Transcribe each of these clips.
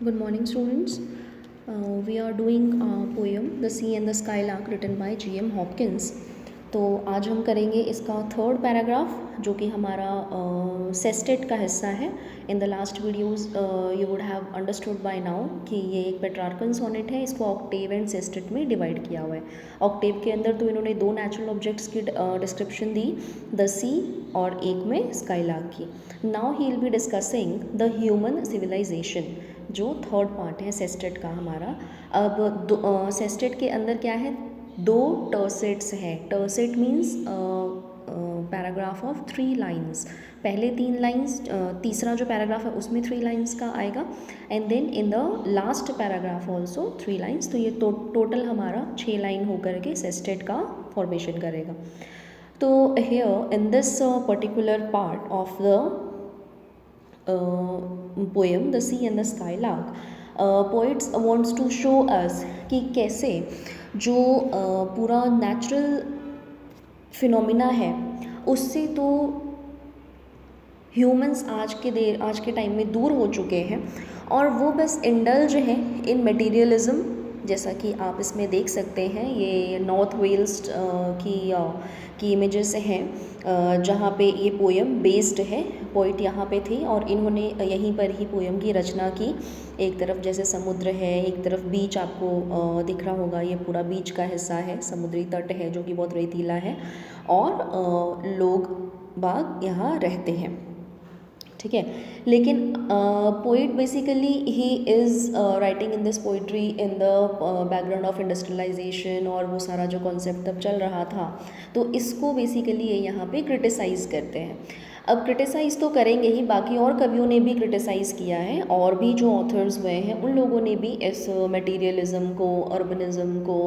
Good morning, students. We are doing a poem, The Sea and the Skylark, written by G.M. Hopkins. तो आज हम करेंगे इसका third paragraph जो कि हमारा सेस्टेट का हिस्सा है. In the last videos you would have understood by now कि ये एक पेट्रार्कन सोनेट है. इसको ऑक्टेव एंड सेस्टेट में डिवाइड किया हुआ है. ऑक्टेव के अंदर तो इन्होंने दो नेचुरल ऑब्जेक्ट्स की डिस्क्रिप्शन दी, द सी और एक में स्काईलार्क की. Now he will be discussing the human civilisation, जो थर्ड पार्ट है सेस्टेट का हमारा. अब सेस्टेट के अंदर क्या है, दो टर्सेट्स हैं. टर्सेट मीन्स पैराग्राफ ऑफ 3 लाइन्स. पहले 3 लाइन्स, तीसरा जो पैराग्राफ है उसमें 3 लाइन्स का आएगा, and then in the last paragraph also 3 lines. तो ये टोटल हमारा 6 लाइन होकर के सेस्टेट का फॉर्मेशन करेगा. तो here in this particular part of the poem The Sea and the Skylark, poets wants to show us कि कैसे जो पूरा नेचुरल फिनोमिना है उससे तो ह्यूमंस आज के टाइम में दूर हो चुके हैं, और वो बस इंडल्ज हैं इन मटेरियलिज्म. जैसा कि आप इसमें देख सकते हैं, ये नॉर्थ वेल्स की इमेजेस हैं जहाँ पे ये पोएम बेस्ड है. पोइट यहाँ पे थे और इन्होंने यहीं पर ही पोएम की रचना की. एक तरफ जैसे समुद्र है, एक तरफ बीच आपको दिख रहा होगा, ये पूरा बीच का हिस्सा है, समुद्री तट है जो कि बहुत रेतीला है, और लोग बाग यहाँ रहते हैं. ठीक है. लेकिन poet basically he is writing in this poetry in the background of industrialisation, और वो सारा जो कॉन्सेप्ट तब चल रहा था, तो इसको बेसिकली ये यहाँ पे क्रिटिसाइज़ करते हैं. अब क्रिटिसाइज़ तो करेंगे ही, बाकी और कवियों ने भी क्रिटिसाइज़ किया है, और भी जो ऑथर्स हुए हैं उन लोगों ने भी इस मटीरियलिज्म को, अर्बनिज्म को,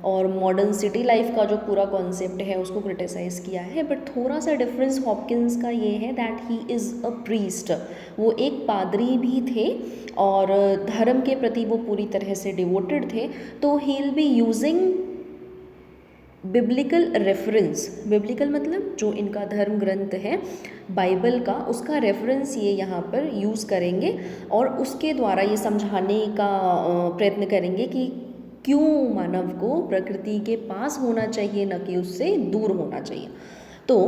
और मॉडर्न सिटी लाइफ का जो पूरा कॉन्सेप्ट है उसको क्रिटिसाइज़ किया है. बट थोड़ा सा डिफरेंस हॉपकिंस का ये है that he is a priest. वो एक पादरी भी थे और धर्म के प्रति वो पूरी तरह से डिवोटेड थे. तो ही will be using biblical reference. Biblical मतलब जो इनका धर्म ग्रंथ है बाइबल का, उसका रेफरेंस ये यहाँ पर यूज़ करेंगे, और उसके द्वारा ये समझाने का प्रयत्न करेंगे कि क्यों मानव को प्रकृति के पास होना चाहिए, न कि उससे दूर होना चाहिए. तो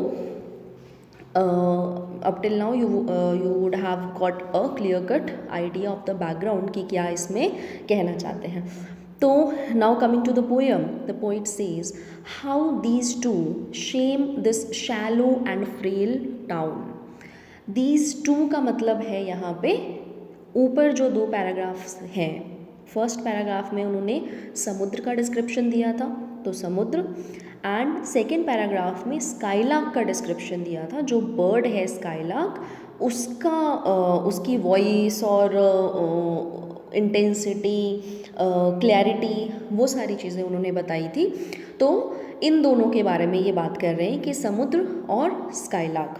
up till now you would have got a clear cut idea of the background कि क्या इसमें कहना चाहते हैं. तो now coming to the poem, the poet says how these two shame this shallow and frail town. These two का मतलब है यहाँ पे ऊपर जो दो पैराग्राफ्स हैं. फर्स्ट पैराग्राफ में उन्होंने समुद्र का डिस्क्रिप्शन दिया था, तो समुद्र, एंड सेकेंड पैराग्राफ में स्काईलार्क का डिस्क्रिप्शन दिया था. जो बर्ड है स्काईलार्क, उसका उसकी वॉइस और इंटेंसिटी, क्लैरिटी, वो सारी चीज़ें उन्होंने बताई थी. तो इन दोनों के बारे में ये बात कर रहे हैं कि समुद्र और स्काईलार्क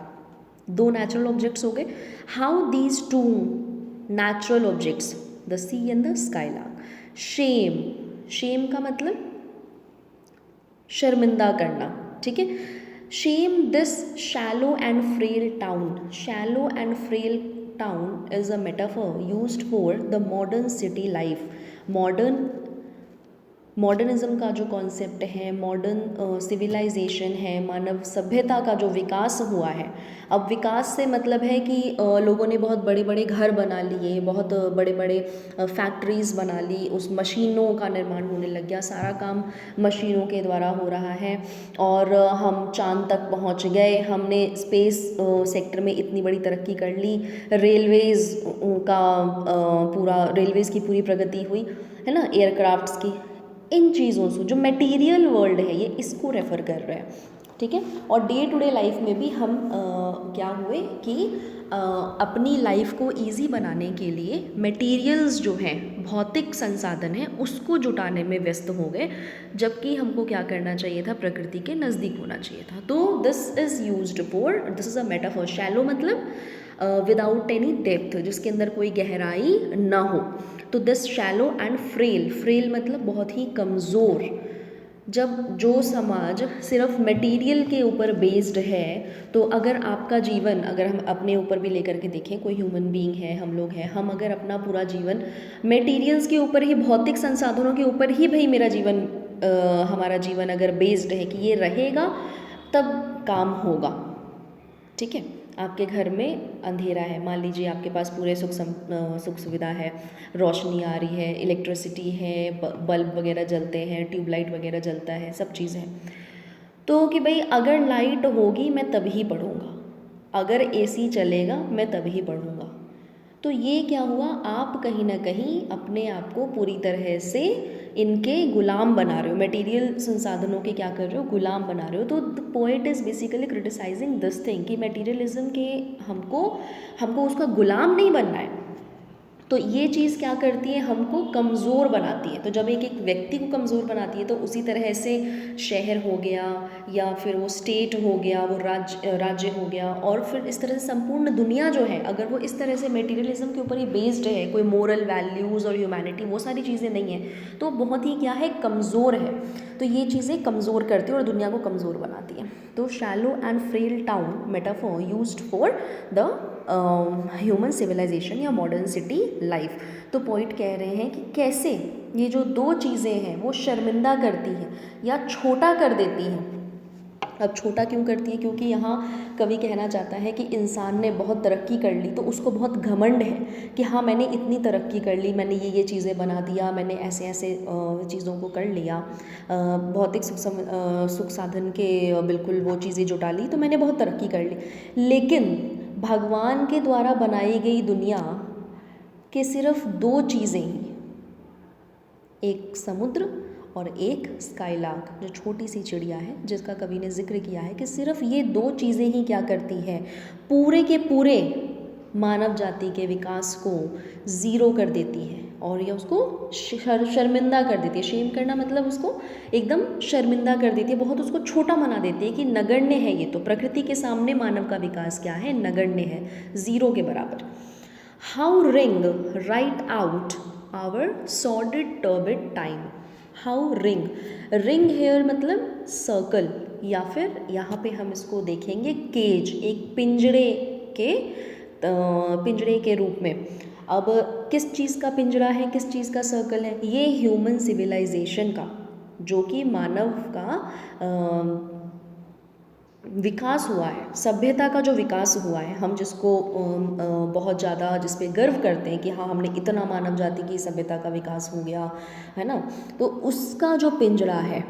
दो नेचुरल ऑब्जेक्ट्स हो गए. How these two natural objects, the sea and the skylark, shame. Shame का मतलब शर्मिंदा करना. ठीक है. Shame this shallow and frail town. Shallow and frail town is a metaphor used for the modern city life. Modernism का जो concept है, modern civilisation है, मानव सभ्यता का जो विकास हुआ है. अब विकास से मतलब है कि लोगों ने बहुत बड़े बड़े घर बना लिए, बहुत बड़े बड़े फैक्ट्रीज़ बना ली, उस मशीनों का निर्माण होने लग गया, सारा काम मशीनों के द्वारा हो रहा है, और हम चांद तक पहुंच गए, हमने स्पेस सेक्टर में इतनी बड़ी तरक्की कर ली, रेलवेज़ की पूरी प्रगति हुई है ना, एयरक्राफ्ट्स की. इन चीज़ों से जो मटेरियल वर्ल्ड है ये इसको रेफ़र कर रहे हैं. ठीक है. और डे टू डे लाइफ में भी हम क्या हुए कि अपनी लाइफ को इजी बनाने के लिए मटेरियल्स जो हैं, भौतिक संसाधन हैं, उसको जुटाने में व्यस्त हो गए, जबकि हमको क्या करना चाहिए था, प्रकृति के नज़दीक होना चाहिए था. तो this is a metaphor. Shallow मतलब विदाउट एनी डेप्थ, जिसके अंदर कोई गहराई ना हो. तो this shallow and frail. Frail मतलब बहुत ही कमज़ोर, जब जो समाज सिर्फ मटेरियल के ऊपर बेस्ड है, तो अगर आपका जीवन, अगर हम अपने ऊपर भी लेकर के देखें, कोई ह्यूमन बीइंग है, हम लोग हैं, हम अगर अपना पूरा जीवन मटेरियल्स के ऊपर ही, भौतिक संसाधनों के ऊपर ही भाई मेरा जीवन, हमारा जीवन अगर बेस्ड है कि ये रहेगा तब काम होगा, ठीक है। आपके घर में अंधेरा है, मान लीजिए आपके पास पूरे सुख सुविधा है, रोशनी आ रही है, इलेक्ट्रिसिटी है, बल्ब वगैरह जलते हैं, ट्यूबलाइट वगैरह जलता है, सब चीज़ है, तो कि भाई अगर लाइट होगी मैं तभी पढ़ूँगा, अगर एसी चलेगा मैं तभी पढ़ूँगा। तो ये क्या हुआ, आप कहीं ना कहीं अपने आप को पूरी तरह से इनके गुलाम बना रहे हो, मटेरियल संसाधनों के क्या कर रहे हो, गुलाम बना रहे हो। तो the poet is basically criticising this thing कि मटेरियलिज्म के हमको हमको उसका गुलाम नहीं बनना है। तो ये चीज़ क्या करती है, हमको कमज़ोर बनाती है। तो जब एक एक व्यक्ति को कमज़ोर बनाती है, तो उसी तरह से शहर हो गया, या फिर वो स्टेट हो गया, वो राज्य हो गया, और फिर इस तरह से संपूर्ण दुनिया जो है, अगर वो इस तरह से मटेरियलिज्म के ऊपर ही बेस्ड है, कोई मोरल वैल्यूज़ और ह्यूमैनिटी वो सारी चीज़ें नहीं है, तो बहुत ही क्या है, कमज़ोर है। तो ये चीज़ें कमज़ोर करती है और दुनिया को कमज़ोर बनाती है। तो shallow and frail town metaphor used for the human civilisation या मॉडर्न सिटी लाइफ। तो पॉइंट कह रहे हैं कि कैसे ये जो दो चीज़ें हैं वो शर्मिंदा करती हैं या छोटा कर देती हैं। अब छोटा क्यों करती है, क्योंकि यहाँ कवि कहना चाहता है कि इंसान ने बहुत तरक्की कर ली, तो उसको बहुत घमंड है कि हाँ मैंने इतनी तरक्की कर ली, मैंने ये चीज़ें बना दिया, मैंने ऐसे ऐसे चीज़ों को कर लिया, भौतिक सुख साधन के बिल्कुल वो चीज़ें जुटा ली, तो मैंने बहुत तरक्की कर ली। लेकिन भगवान के द्वारा बनाई गई दुनिया के सिर्फ दो चीज़ें ही, एक समुद्र और एक स्काईलार्क, जो छोटी सी चिड़िया है जिसका कवि ने जिक्र किया है कि सिर्फ ये दो चीज़ें ही क्या करती है, पूरे के पूरे मानव जाति के विकास को ज़ीरो कर देती है, और ये उसको शर्मिंदा कर देती है। शेम करना मतलब उसको एकदम शर्मिंदा कर देती है, बहुत उसको छोटा बना देती है कि नगण्य है ये, तो प्रकृति के सामने मानव का विकास क्या है, नगण्य है, ज़ीरो के बराबर। How ring right out our sordid turbid time. How ring, ring here मतलब सर्कल, या फिर यहाँ पे हम इसको देखेंगे केज, एक पिंजरे के रूप में। अब किस चीज़ का पिंजरा है, किस चीज़ का सर्कल है, ये ह्यूमन सिविलाइजेशन का, जो कि मानव का विकास हुआ है, सभ्यता का जो विकास हुआ है, हम जिसको बहुत ज़्यादा जिस पे गर्व करते हैं कि हाँ हमने इतना मानव जाति की सभ्यता का विकास हो गया है ना, तो उसका जो पिंजरा है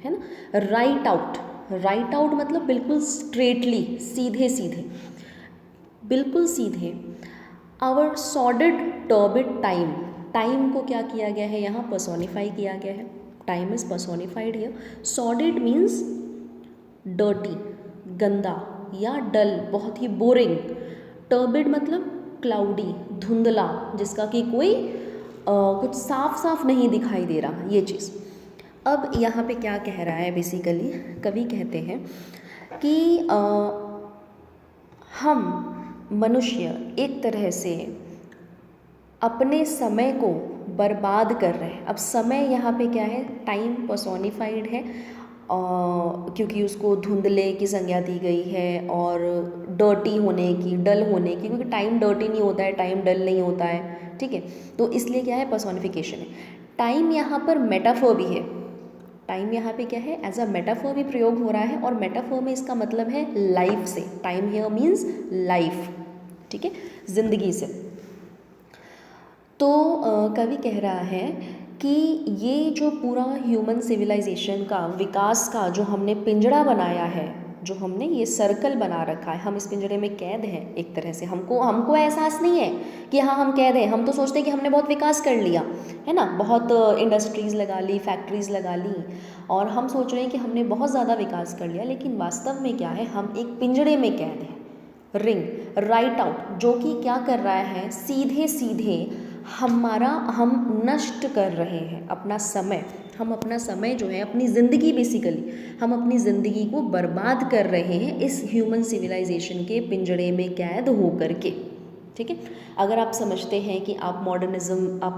ना, राइट आउट, राइट आउट मतलब बिल्कुल स्ट्रेटली, सीधे सीधे, बिल्कुल सीधे। Our sordid turbid time, time को क्या किया गया है यहाँ, पर्सोनिफाई किया गया है, time is personified here. सॉर्डेड means dirty, गंदा या डल, बहुत ही बोरिंग। टर्बिड मतलब क्लाउडी, धुंधला, जिसका कि कोई कुछ साफ साफ नहीं दिखाई दे रहा, ये चीज़। अब यहाँ पे क्या कह रहा है, बेसिकली कवि कहते हैं कि हम मनुष्य एक तरह से अपने समय को बर्बाद कर रहे हैं। अब समय यहाँ पे क्या है, टाइम पर्सोनिफाइड है, क्योंकि उसको धुंधले की संज्ञा दी गई है, और डर्टी होने की, डल होने की, क्योंकि टाइम डर्टी नहीं होता है, टाइम डल नहीं होता है, ठीक है। तो इसलिए क्या है, पर्सोनिफिकेशन है। टाइम यहाँ पर मेटाफोर भी है, टाइम यहाँ पे क्या है, एज अ मेटाफोर भी प्रयोग हो रहा है, और मेटाफोर में इसका मतलब है लाइफ से, टाइम हियर मीन्स लाइफ, ठीक है, जिंदगी से। तो कवि कह रहा है कि ये जो पूरा ह्यूमन सिविलाइजेशन का विकास का जो हमने पिंजड़ा बनाया है, जो हमने ये सर्कल बना रखा है, हम इस पिंजरे में कैद हैं एक तरह से। हमको एहसास नहीं है कि हाँ हम कैद हैं, हम तो सोचते हैं कि हमने बहुत विकास कर लिया है ना, बहुत इंडस्ट्रीज़ लगा ली, फैक्ट्रीज़ लगा ली, और हम सोच रहे हैं कि हमने बहुत ज़्यादा विकास कर लिया, लेकिन वास्तव में क्या है, हम एक पिंजरे में कैद हैं। रिंग, राइट आउट, जो कि क्या कर रहा है, सीधे सीधे हम नष्ट कर रहे हैं अपना समय, हम अपना समय जो है, अपनी ज़िंदगी, बेसिकली हम अपनी ज़िंदगी को बर्बाद कर रहे हैं इस ह्यूमन सिविलाइजेशन के पिंजरे में कैद हो कर के, ठीक है। अगर आप समझते हैं कि आप मॉडर्निज़्म, आप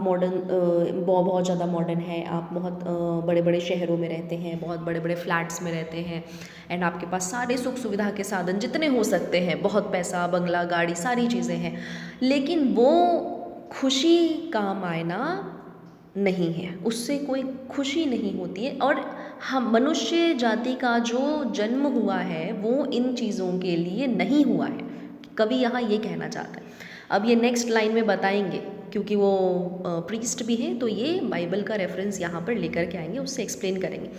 बहुत ज़्यादा मॉडर्न है, आप बहुत बड़े बड़े शहरों में रहते हैं, बहुत बड़े बड़े फ्लैट्स में रहते हैं, एंड आपके पास सारे सुख सुविधा के साधन जितने हो सकते हैं, बहुत पैसा, बंगला, गाड़ी, सारी चीज़ें हैं, लेकिन वो खुशी का मायना नहीं है, उससे कोई खुशी नहीं होती है। और हम मनुष्य जाति का जो जन्म हुआ है वो इन चीज़ों के लिए नहीं हुआ है, कवि यहाँ ये कहना चाहता है। अब ये नेक्स्ट लाइन में बताएंगे, क्योंकि वो प्रीस्ट भी हैं, तो ये बाइबल का रेफरेंस यहाँ पर लेकर के आएंगे, उससे एक्सप्लेन करेंगे।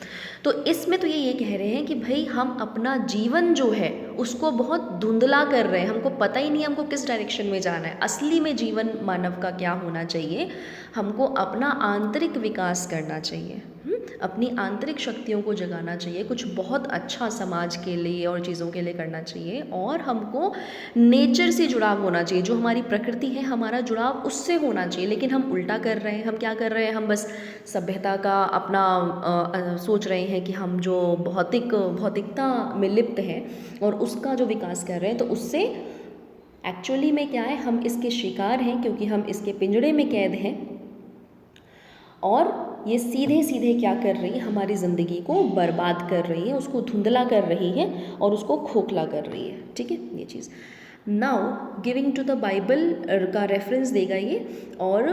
तो इसमें तो ये कह रहे हैं कि भाई हम अपना जीवन जो है उसको बहुत धुंधला कर रहे हैं, हमको पता ही नहीं हमको किस डायरेक्शन में जाना है। असली में जीवन मानव का क्या होना चाहिए, हमको अपना आंतरिक विकास करना चाहिए, अपनी आंतरिक शक्तियों को जगाना चाहिए, कुछ बहुत अच्छा समाज के लिए और चीज़ों के लिए करना चाहिए, और हमको नेचर से जुड़ाव होना चाहिए, जो हमारी प्रकृति है हमारा जुड़ाव उससे होना चाहिए। लेकिन हम उल्टा कर रहे हैं, हम क्या कर रहे हैं, हम बस सभ्यता का अपना सोच रहे हैं कि हम जो भौतिकता में लिप्त हैं और उसका जो विकास कर रहे हैं, तो उससे एक्चुअली में क्या है, हम इसके शिकार हैं, क्योंकि हम इसके पिंजड़े में कैद हैं, और ये सीधे सीधे क्या कर रही है, हमारी ज़िंदगी को बर्बाद कर रही है, उसको धुंधला कर रही है और उसको खोखला कर रही है। ठीक है, ये चीज़। Now giving to the Bible का रेफरेंस देगा ये, और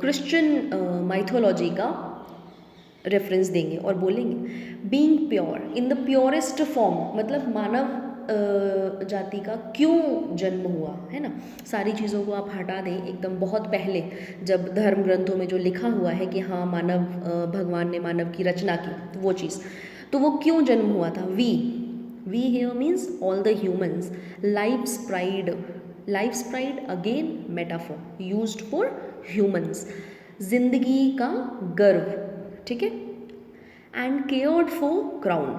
क्रिश्चियन माइथोलॉजी का रेफरेंस देंगे और बोलेंगे being pure in the purest form, मतलब मानव जाति का क्यों जन्म हुआ है ना। सारी चीज़ों को आप हटा दें, एकदम बहुत पहले जब धर्म ग्रंथों में जो लिखा हुआ है कि हाँ मानव भगवान ने मानव की रचना की, तो वो चीज़, तो वो क्यों जन्म हुआ था। We here means all the humans, life's pride again metaphor used for humans, जिंदगी का गर्व, ठीक है, एंड केयर्ड फॉर क्राउन।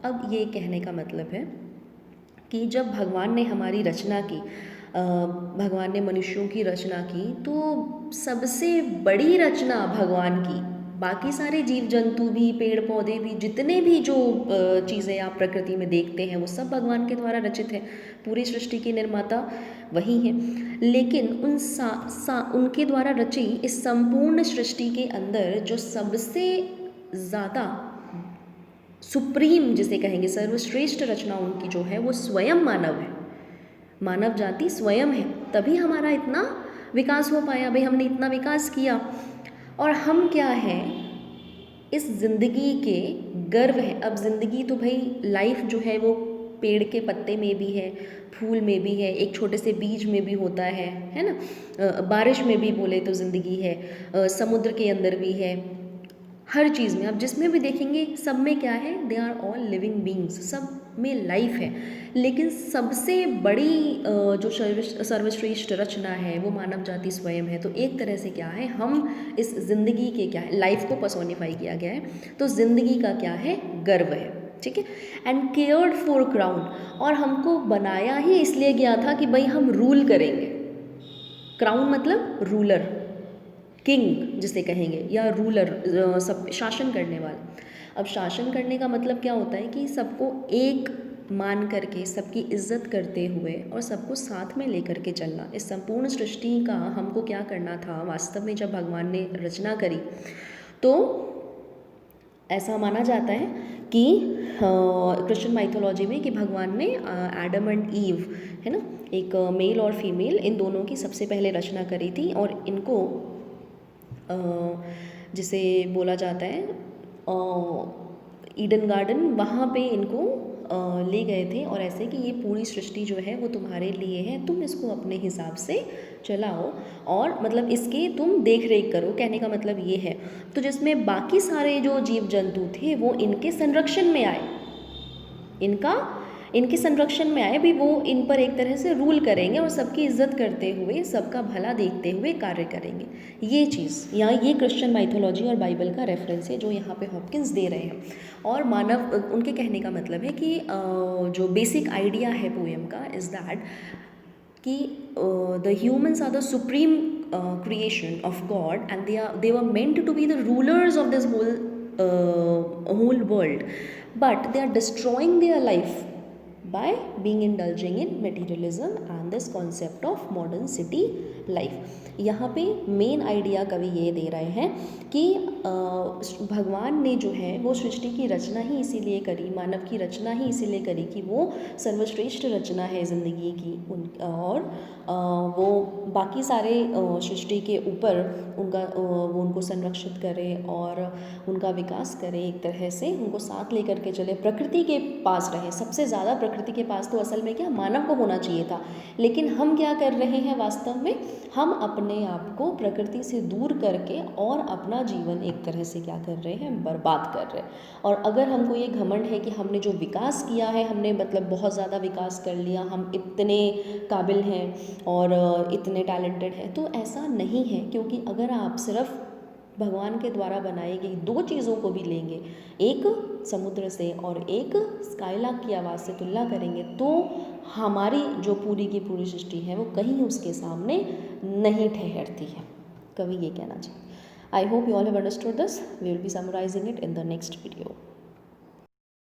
अब ये कहने का मतलब है कि जब भगवान ने हमारी रचना की, भगवान ने मनुष्यों की रचना की, तो सबसे बड़ी रचना भगवान की, बाकी सारे जीव जंतु भी, पेड़ पौधे भी, जितने भी जो चीज़ें आप प्रकृति में देखते हैं वो सब भगवान के द्वारा रचित है, पूरी सृष्टि की निर्माता वही है। लेकिन उनके द्वारा रची इस संपूर्ण सृष्टि के अंदर जो सबसे ज़्यादा सुप्रीम जिसे कहेंगे, सर्वश्रेष्ठ रचना उनकी जो है वो स्वयं मानव है, मानव जाति स्वयं है, तभी हमारा इतना विकास हो पाया। भाई हमने इतना विकास किया, और हम क्या हैं, इस ज़िंदगी के गर्व हैं। अब ज़िंदगी तो भाई लाइफ जो है वो पेड़ के पत्ते में भी है, फूल में भी है, एक छोटे से बीज में भी होता है ना, बारिश में भी बोले तो ज़िंदगी है, समुद्र के अंदर भी है, हर चीज़ में आप जिसमें भी देखेंगे सब में क्या है, they are all living beings, सब में लाइफ है। लेकिन सबसे बड़ी जो सर्वश्रेष्ठ रचना है वो मानव जाति स्वयं है। तो एक तरह से क्या है, हम इस ज़िंदगी के क्या है, लाइफ को पर्सोनिफाई किया गया है, तो ज़िंदगी का क्या है, गर्व है, ठीक है। एंड केयर्ड फॉर क्राउन, और हमको बनाया ही इसलिए गया था कि भाई हम रूल करेंगे। क्राउन मतलब रूलर, किंग जिसे कहेंगे, या रूलर, सब शासन करने वाला। अब शासन करने का मतलब क्या होता है कि सबको एक मान करके, सबकी इज्जत करते हुए और सबको साथ में लेकर के चलना। इस संपूर्ण सृष्टि का हमको क्या करना था, वास्तव में जब भगवान ने रचना करी तो ऐसा माना जाता है कि क्रिश्चियन माइथोलॉजी में कि भगवान ने एडम एंड ईव है ना, एक मेल और फीमेल, इन दोनों की सबसे पहले रचना करी थी, और इनको जिसे बोला जाता है ईडन गार्डन, वहाँ पे इनको ले गए थे, और ऐसे कि ये पूरी सृष्टि जो है वो तुम्हारे लिए है, तुम इसको अपने हिसाब से चलाओ, और मतलब इसके तुम देख रेख करो, कहने का मतलब ये है। तो जिसमें बाकी सारे जो जीव जंतु थे वो इनके संरक्षण में आए, इनके संरक्षण में आए भी, वो इन पर एक तरह से रूल करेंगे और सबकी इज्जत करते हुए, सबका भला देखते हुए कार्य करेंगे। ये चीज़ यहाँ, ये क्रिश्चियन माइथोलॉजी और बाइबल का रेफरेंस है जो यहाँ पे हॉपकिंस दे रहे हैं। और मानव, उनके कहने का मतलब है कि जो बेसिक आइडिया है पोएम का इज़ दैट कि the humans are the supreme creation of God, and they were meant to be the rulers of this whole world, but they are destroying their life by being indulging in materialism and this concept of modern city life। यहाँ पे main idea कवि ये दे रहे हैं कि भगवान ने जो है वो सृष्टि की रचना ही इसीलिए करी, मानव की रचना ही इसीलिए करी कि वो सर्वश्रेष्ठ रचना है ज़िंदगी की और वो बाकी सारे सृष्टि के ऊपर वो उनको संरक्षित करे और उनका विकास करे, एक तरह से उनको साथ लेकर के चले, प्रकृति के पास रहे। सबसे ज़्यादा प्रकृति के पास तो असल में क्या मानव को होना चाहिए था, लेकिन हम क्या कर रहे हैं वास्तव में, हम अपने आप को प्रकृति से दूर करके और अपना जीवन एक तरह से क्या कर रहे हैं, बर्बाद कर रहे हैं। और अगर हमको ये घमंड है कि हमने जो विकास किया है, हमने मतलब बहुत ज़्यादा विकास कर लिया, हम इतने काबिल हैं और इतने टैलेंटेड हैं, तो ऐसा नहीं है। क्योंकि अगर आप सिर्फ भगवान के द्वारा बनाई गई दो चीज़ों को भी लेंगे, एक समुद्र से और एक स्काईलार्क की आवाज़ से तुलना करेंगे, तो हमारी जो पूरी की पूरी सृष्टि है वो कहीं उसके सामने नहीं ठहरती है। कवि ये कहना चाहते। I hope you all have understood this. We will be summarising it in the next video.